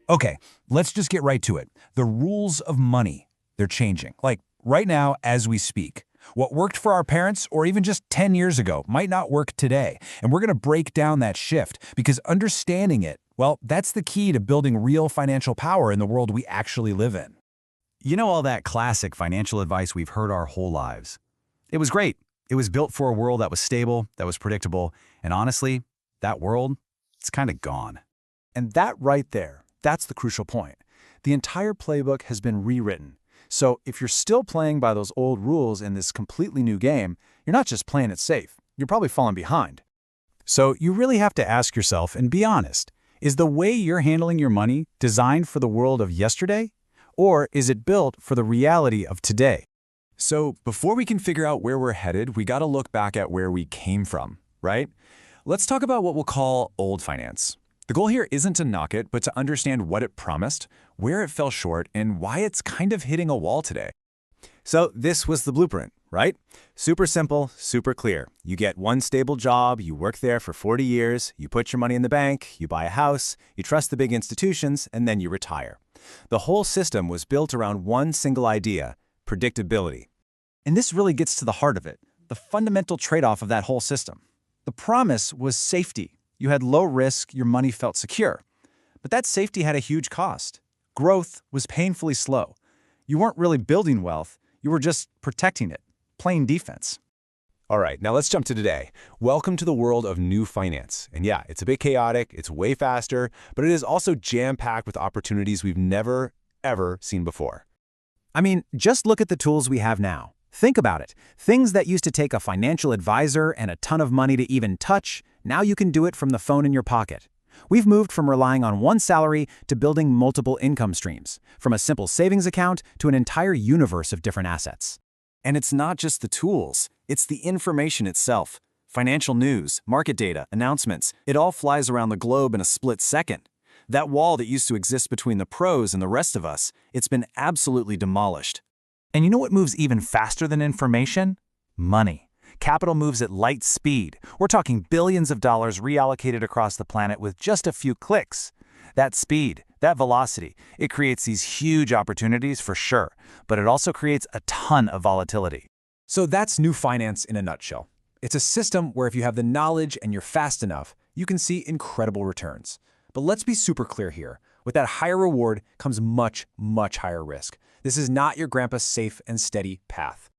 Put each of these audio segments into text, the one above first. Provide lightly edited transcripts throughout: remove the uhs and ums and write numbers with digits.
Okay, let's just get right to it. The rules of money, they're changing. Like right now as we speak. What worked for our parents or even just 10 years ago might not work today. And we're going to break down that shift because understanding it, well, that's the key to building real financial power in the world we actually live in. You know all that classic financial advice we've heard our whole lives. It was great. It was built for a world that was stable, that was predictable, and honestly, that world, it's kind of gone. And that right there, that's the crucial point. The entire playbook has been rewritten. So if you're still playing by those old rules in this completely new game, you're not just playing it safe, you're probably falling behind. So you really have to ask yourself and be honest, is the way you're handling your money designed for the world of yesterday? Or is it built for the reality of today? So before we can figure out where we're headed, we got to look back at where we came from, right? Let's talk about what we'll call old finance. The goal here isn't to knock it, but to understand what it promised, where it fell short, and why it's kind of hitting a wall today. So this was the blueprint, right? Super simple, super clear. You get one stable job, you work there for 40 years, you put your money in the bank, you buy a house, you trust the big institutions, and then you retire. The whole system was built around one single idea: predictability. And this really gets to the heart of it, the fundamental trade-off of that whole system. The promise was safety. You had low risk, your money felt secure. But that safety had a huge cost. Growth was painfully slow. You weren't really building wealth, you were just protecting it, playing defense. All right, now let's jump to today. Welcome to the world of new finance. And yeah, it's a bit chaotic, it's way faster, but it is also jam-packed with opportunities we've never, ever seen before. I mean, just look at the tools we have now. Think about it. Things that used to take a financial advisor and a ton of money to even touch, now you can do it from the phone in your pocket. We've moved from relying on one salary to building multiple income streams, from a simple savings account to an entire universe of different assets. And it's not just the tools, it's the information itself. Financial news, market data, announcements, it all flies around the globe in a split second. That wall that used to exist between the pros and the rest of us, it's been absolutely demolished. And you know what moves even faster than information? Money. Capital moves at light speed. We're talking billions of dollars reallocated across the planet with just a few clicks. That speed, that velocity, it creates these huge opportunities for sure, but it also creates a ton of volatility. So that's new finance in a nutshell. It's a system where if you have the knowledge and you're fast enough, you can see incredible returns. But let's be super clear here. With that higher reward comes much, much higher risk. This is not your grandpa's safe and steady path.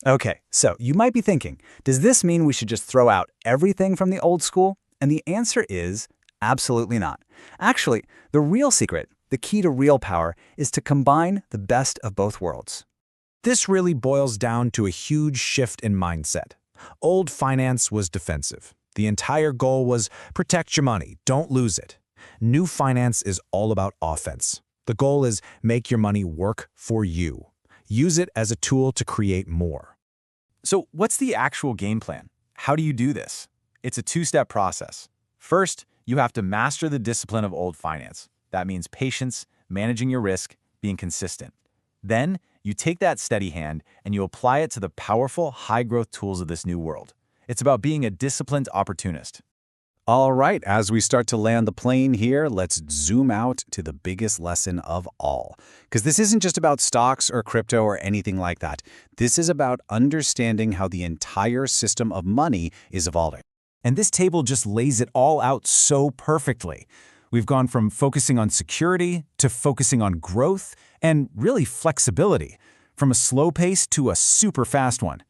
Okay, so you might be thinking, does this mean we should just throw out everything from the old school? And the answer is absolutely not. Actually, the real secret, the key to real power, is to combine the best of both worlds. This really boils down to a huge shift in mindset. Old finance was defensive. The entire goal was protect your money, don't lose it. New finance is all about offense. The goal is make your money work for you. Use it as a tool to create more. So what's the actual game plan? How do you do this? It's a two-step process. First, you have to master the discipline of old finance. That means patience, managing your risk, being consistent. Then, you take that steady hand and you apply it to the powerful, high-growth tools of this new world. It's about being a disciplined opportunist. All right, as we start to land the plane here, let's zoom out to the biggest lesson of all. Because this isn't just about stocks or crypto or anything like that. This is about understanding how the entire system of money is evolving. And this table just lays it all out so perfectly. We've gone from focusing on security to focusing on growth and really flexibility, from a slow pace to a super fast one.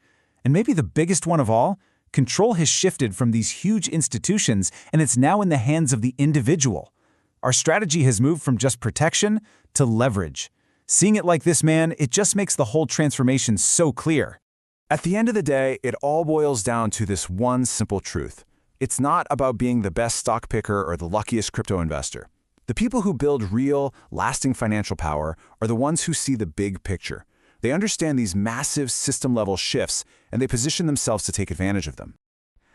And maybe the biggest one of all, control has shifted from these huge institutions and it's now in the hands of the individual. Our strategy has moved from just protection to leverage. Seeing it like this, man, it just makes the whole transformation so clear. At the end of the day, it all boils down to this one simple truth. It's not about being the best stock picker or the luckiest crypto investor. The people who build real, lasting financial power are the ones who see the big picture. They understand these massive system-level shifts, and they position themselves to take advantage of them.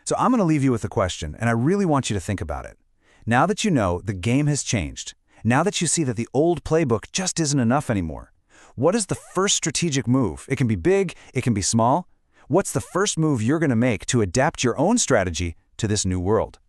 So I'm going to leave you with a question, and I really want you to think about it. Now that you know the game has changed, now that you see that the old playbook just isn't enough anymore, what is the first strategic move? It can be big, it can be small. What's the first move you're going to make to adapt your own strategy to this new world?